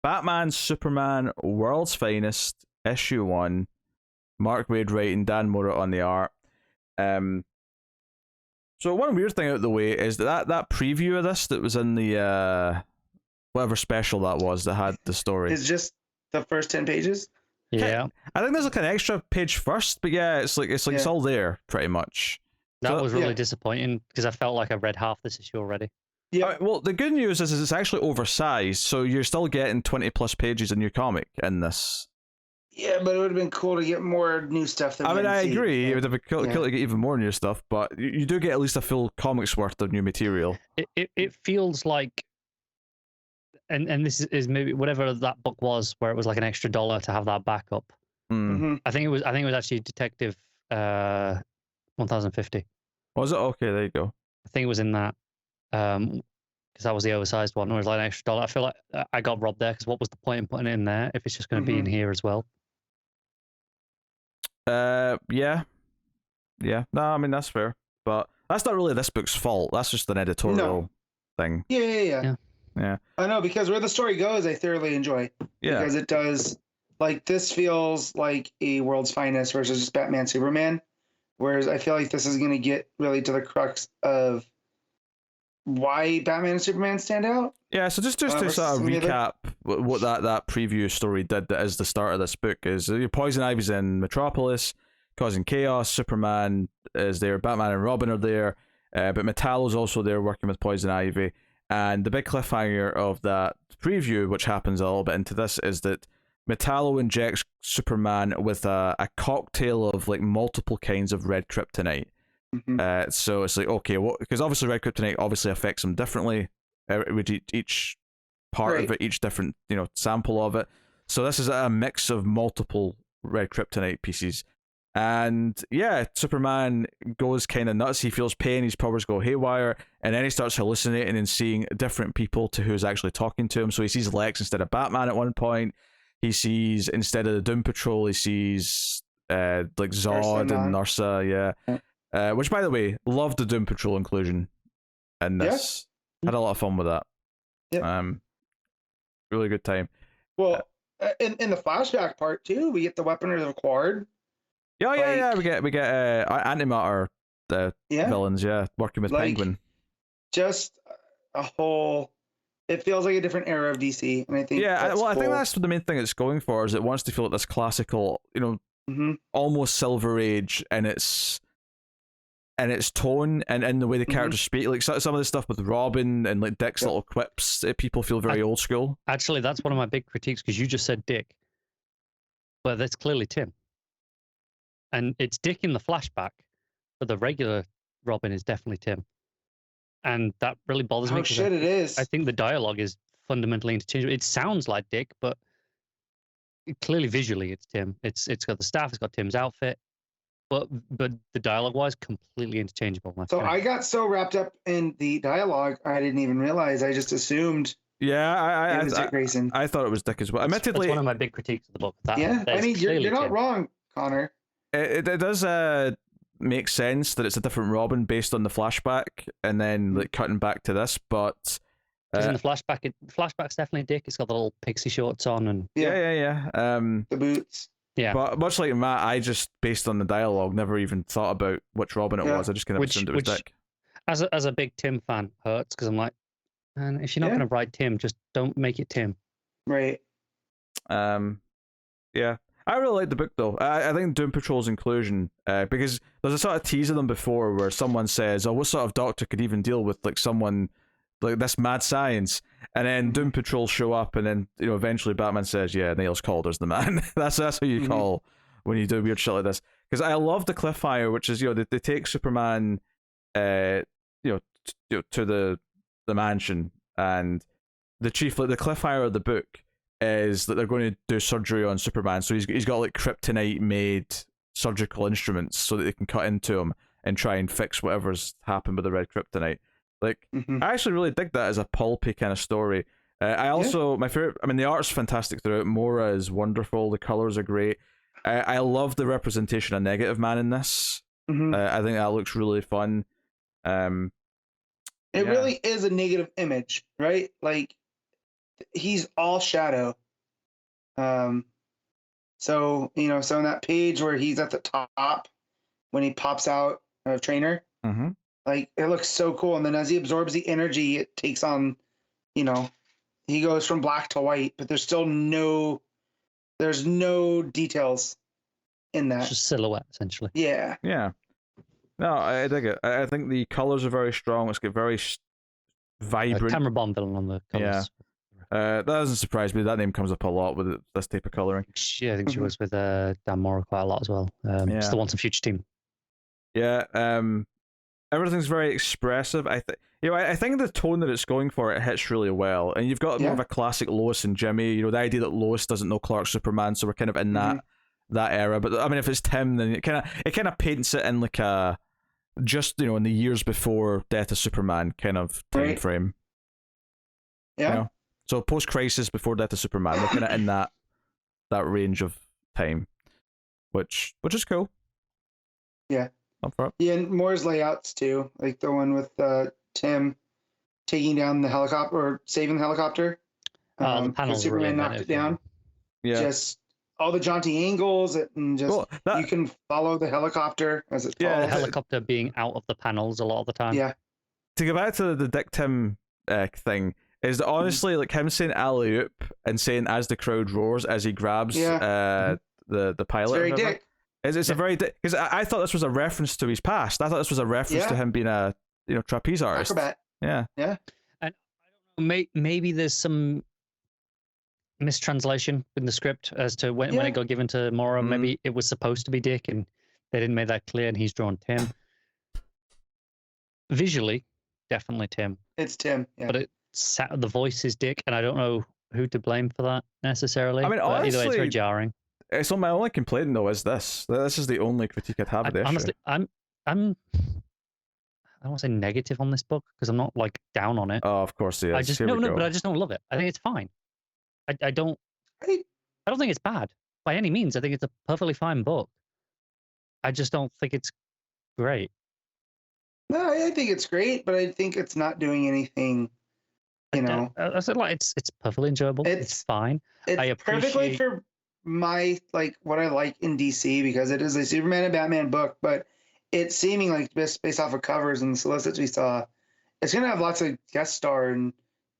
Batman, Superman, World's Finest, issue 1. Mark Waid writing, Dan Mora on the art. So one weird thing out of the way is that preview of this that was in the whatever special that was that had the story. It's just the first 10 pages. Yeah, I think there's like an extra page first, but yeah, it's all there pretty much. that was really disappointing because I felt like I read half this issue already. Yeah. Well, the good news is it's actually oversized, so you're still getting 20 plus pages in your comic in this. Yeah, but it would have been cool to get more new stuff. I mean, I agree. It would have been cool to get even more new stuff, but you do get at least a full comic's worth of new material. It feels like, and this is maybe whatever that book was, where it was like an extra $1 to have that backup. Mm-hmm. I think it was actually Detective 1050. Was it? Okay, there you go. I think it was in that, because that was the oversized one. It was like an extra $1. I feel like I got robbed there because what was the point in putting it in there if it's just going to be in here as well? Yeah. No, I mean that's fair, but that's not really this book's fault. That's just an editorial thing. Yeah. I know, because where the story goes, I thoroughly enjoy. Yeah, because it does. Like, this feels like a World's Finest versus just Batman Superman, whereas I feel like this is going to get really to the crux of why Batman and Superman stand out. Yeah, so just to sort of recap what that preview story did, that is the start of this book, is Poison Ivy's in Metropolis causing chaos, Superman is there, Batman and Robin are there, but Metallo's also there working with Poison Ivy, and the big cliffhanger of that preview, which happens a little bit into this, is that Metallo injects Superman with a cocktail of like multiple kinds of red kryptonite. Mm-hmm. So it's like, okay, well, because obviously red kryptonite obviously affects them differently with each part of it, each different sample of it. So this is a mix of multiple red kryptonite pieces, and yeah, Superman goes kind of nuts. He feels pain, his powers go haywire, and then he starts hallucinating and seeing different people to who's actually talking to him. So he sees Lex instead of Batman at one point. He sees, instead of the Doom Patrol, he sees like Zod and Nursa, which, by the way, loved the Doom Patrol inclusion in this. Had a lot of fun with that. Really good time. Well, in the flashback part too, we get the Weaponry of Quard. Yeah. We get Antimatter, the villains, working with Penguin. Just a whole. It feels like a different era of DC, and I think I think that's the main thing it's going for, is it wants to feel like this classical, almost Silver Age, and its tone and the way the characters speak. Like some of the stuff with Robin and like Dick's little quips, people feel very old school. Actually, that's one of my big critiques, because you just said Dick, but that's clearly Tim, and it's Dick in the flashback, but the regular Robin is definitely Tim. And that really bothers me. Oh shit, it is. I think the dialogue is fundamentally interchangeable. It sounds like Dick, but clearly visually it's Tim. It's got the staff, it's got Tim's outfit, but the dialogue-wise, completely interchangeable. I got so wrapped up in the dialogue, I didn't even realize. I just assumed. Yeah, it was Dick Grayson. I thought it was Dick as well. That's one of my big critiques of the book. I mean, you're not wrong, Connor. It does make sense that it's a different Robin based on the flashback, and then like cutting back to this, but in the flashback's definitely Dick. It's got the little pixie shorts on, and the boots. Yeah, but much like Matt, I just, based on the dialogue, never even thought about which Robin it was. I just kind of assumed it was Dick. As a big Tim fan, hurts, because I'm like, man, if you're not going to write Tim, just don't make it Tim. Right. Yeah. I really like the book, though. I think Doom Patrol's inclusion, because there's a sort of tease of them before where someone says, oh, what sort of doctor could even deal with like someone like this mad science? And then Doom Patrol show up, and then eventually Batman says, yeah, Niles Calder's the man. that's who you call when you do weird shit like this. Because I love the cliffhanger, which is they take Superman to the mansion, and the cliffhanger of the book is that they're going to do surgery on Superman. So he's got like kryptonite made surgical instruments so that they can cut into him and try and fix whatever's happened with the red kryptonite. Like, I actually really dig that as a pulpy kind of story. I also, my favorite, I mean, the art's fantastic throughout. Mora is wonderful. The colors are great. I love the representation of Negative Man in this. I think that looks really fun. It really is a negative image, right? Like, he's all shadow. So in that page where he's at the top when he pops out of Trainer, like it looks so cool. And then as he absorbs the energy, it takes on, he goes from black to white, but there's no details in that. It's just silhouette, essentially. Yeah. Yeah. No, I dig it. I think the colors are very strong. It's got very vibrant. Camera bomb villain on the colors. Yeah. That doesn't surprise me. That name comes up a lot with this type of coloring. Yeah, I think she was with Dan Mora quite a lot as well. Still wants a future team. Yeah. Everything's very expressive. I think the tone that it's going for, it hits really well. And you've got more of a classic Lois and Jimmy. The idea that Lois doesn't know Clark's Superman, so we're kind of in that era. But I mean, if it's Tim, then it kind of paints it in like a just in the years before Death of Superman kind of time frame. Yeah. So post Crisis, before Death of Superman, we're kind of in that range of time, which is cool. Yeah. Up for it. Yeah, and Moore's layouts too, like the one with Tim taking down the helicopter or saving the helicopter. The panels Superman knocked it down. Yeah. Just all the jaunty angles and just you can follow the helicopter as it falls. Yeah, the helicopter being out of the panels a lot of the time. Yeah. To go back to the Dick Tim thing, is that honestly like him saying alley oop and saying as the crowd roars as he grabs the pilot. It's very Dick. It's a very because I thought this was a reference to his past. I thought this was a reference to him being a trapeze artist. Acrobat. Yeah. Yeah. And I don't know, maybe there's some mistranslation in the script as to when it got given to Mora. Maybe it was supposed to be Dick and they didn't make that clear, and he's drawn Tim. Visually, definitely Tim. It's Tim. Yeah. But the voice is Dick, and I don't know who to blame for that necessarily. I mean, honestly, either way, it's very jarring. So my only complaint though is this. This is the only critique I'd have of the honestly, issue. I don't want to say negative on this book because I'm not like down on it. Oh, of course, yeah. But I just don't love it. I think it's fine. I don't think it's bad by any means. I think it's a perfectly fine book. I just don't think it's great. No, I think it's great, but I think it's not doing anything. I said it's perfectly enjoyable. It's fine. I appreciate perfectly for my what I like in DC because it is a Superman and Batman book, but it's seeming like based off of covers and the solicits we saw, it's gonna have lots of guest star and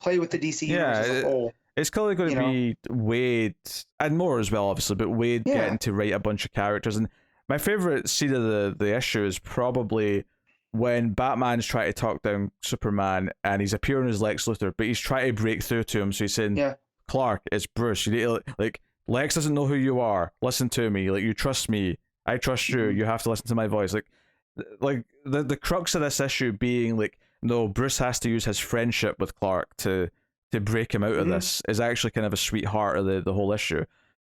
play with the DC universe as a whole. It's clearly going to be Waid and more as well, obviously, but Waid getting to write a bunch of characters. And my favorite scene of the issue is probably when Batman's trying to talk down Superman and he's appearing as Lex Luthor, but he's trying to break through to him. So he's saying, Clark, it's Bruce. You need to, Lex doesn't know who you are. Listen to me. You trust me. I trust you. You have to listen to my voice. Like the crux of this issue being no, Bruce has to use his friendship with Clark to break him out of this is actually kind of a sweetheart of the whole issue.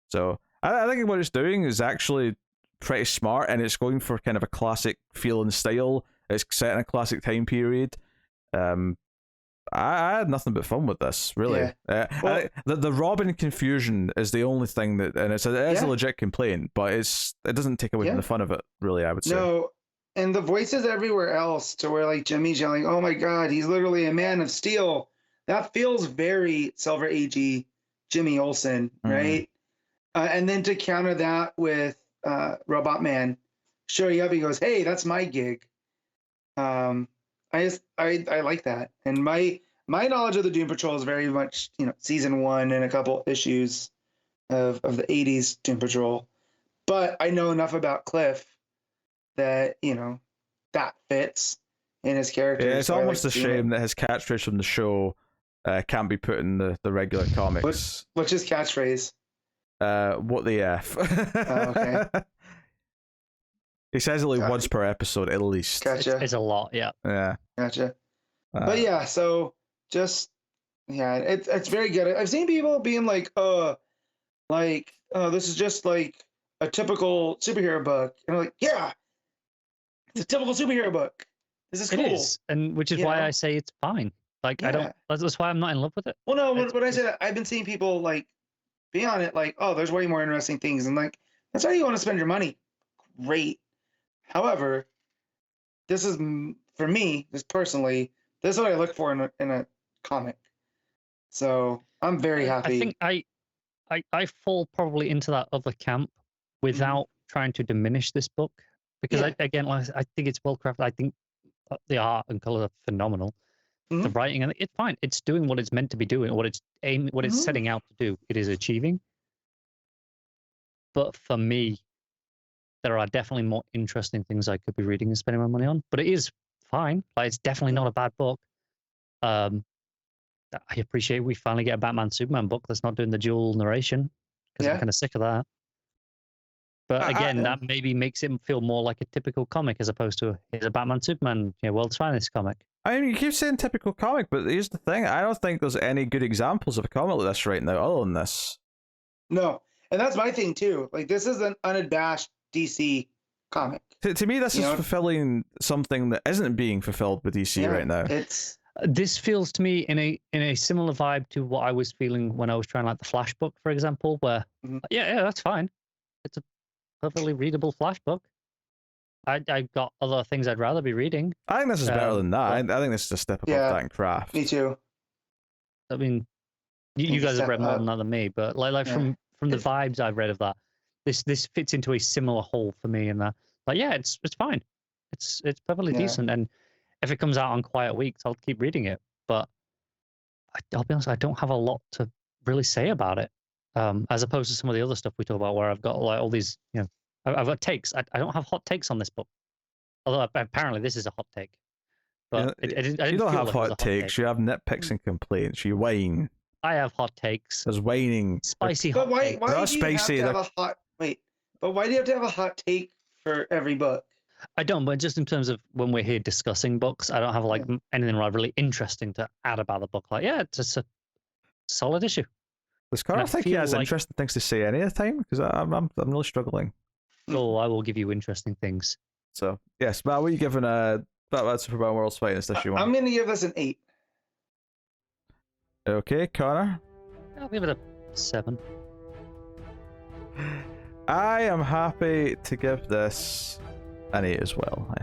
So I think what it's doing is actually pretty smart, and it's going for kind of a classic feel and style. It's set in a classic time period. I had nothing but fun with this, really. Yeah. The Robin confusion is the only thing that, and it's a legit complaint, but it doesn't take away from the fun of it, really, I would say. No, and the voices everywhere else to where Jimmy's yelling, "Oh my God, he's literally a man of steel." That feels very Silver Agey Jimmy Olsen, right? And then to counter that with Robot Man showing up, he goes, "Hey, that's my gig." I like that, and my knowledge of the Doom Patrol is very much season 1 and a couple issues of the 80s Doom Patrol, but I know enough about Cliff that that fits in his character. Yeah, it's almost a shame that his catchphrase from the show can't be put in the regular comics. What's his catchphrase? What the F? Oh, okay. He says it once per episode at least. Gotcha. It's a lot, yeah. Yeah. Gotcha. But yeah, so just it's very good. I've seen people being like, this is just like a typical superhero book. And I'm like, yeah, it's a typical superhero book. This is cool. It is, and which is why I say it's fine. I don't. That's why I'm not in love with it. Well, no, when I said I've been seeing people be on it there's way more interesting things, and that's how you want to spend your money. Great. However, this is for me, just personally, this is what I look for in a comic. So I'm very happy. I think I fall probably into that other camp without trying to diminish this book, because I think it's well crafted. I think the art and color are phenomenal. The writing, and it's fine. It's doing what it's meant to be doing, what it's setting out to do. It is achieving. But for me, there are definitely more interesting things I could be reading and spending my money on. But it is fine. Like, it's definitely not a bad book. I appreciate we finally get a Batman Superman book that's not doing the dual narration, because I'm kind of sick of that. But again, that maybe makes it feel more like a typical comic as opposed to here's a Batman Superman, world's finest comic. I mean, you keep saying typical comic, but here's the thing: I don't think there's any good examples of a comic like this right now, other than this. No, and that's my thing too. Like, this is an unabashed DC comic. To me, this is fulfilling something that isn't being fulfilled with DC right now. This feels to me in a similar vibe to what I was feeling when I was trying, like, the Flash book, for example, where that's fine. It's a perfectly readable Flash book. I got other things I'd rather be reading. I think this is better than that. I think this is a step above that in craft. Me too. I mean, you guys have read more than that than me, but like from the vibes I've read of that, this fits into a similar hole for me in that. Like, it's fine. It's perfectly decent, and if it comes out on quiet weeks, I'll keep reading it. But I'll be honest, I don't have a lot to really say about it, as opposed to some of the other stuff we talk about, where I've got like all these, I've got takes. I don't have hot takes on this book, although apparently this is a hot take. But you don't have hot takes. You have nitpicks and complaints. You whine. I have hot takes. There's whining. Spicy hot takes. Why do you have to have a hot? Wait, but why do you have to have a hot take for every book? I don't, but just in terms of when we're here discussing books, I don't have like anything really interesting to add about the book. Like, it's just a solid issue. Does Connor think he has interesting things to say any of the time? Because I'm really struggling. Oh, I will give you interesting things. So yes, Matt, what are you giving Batman Superman World's Finest issue 1? I'm going to give this an 8. Okay, Connor. I'll give it a 7. I am happy to give this an 8 as well. I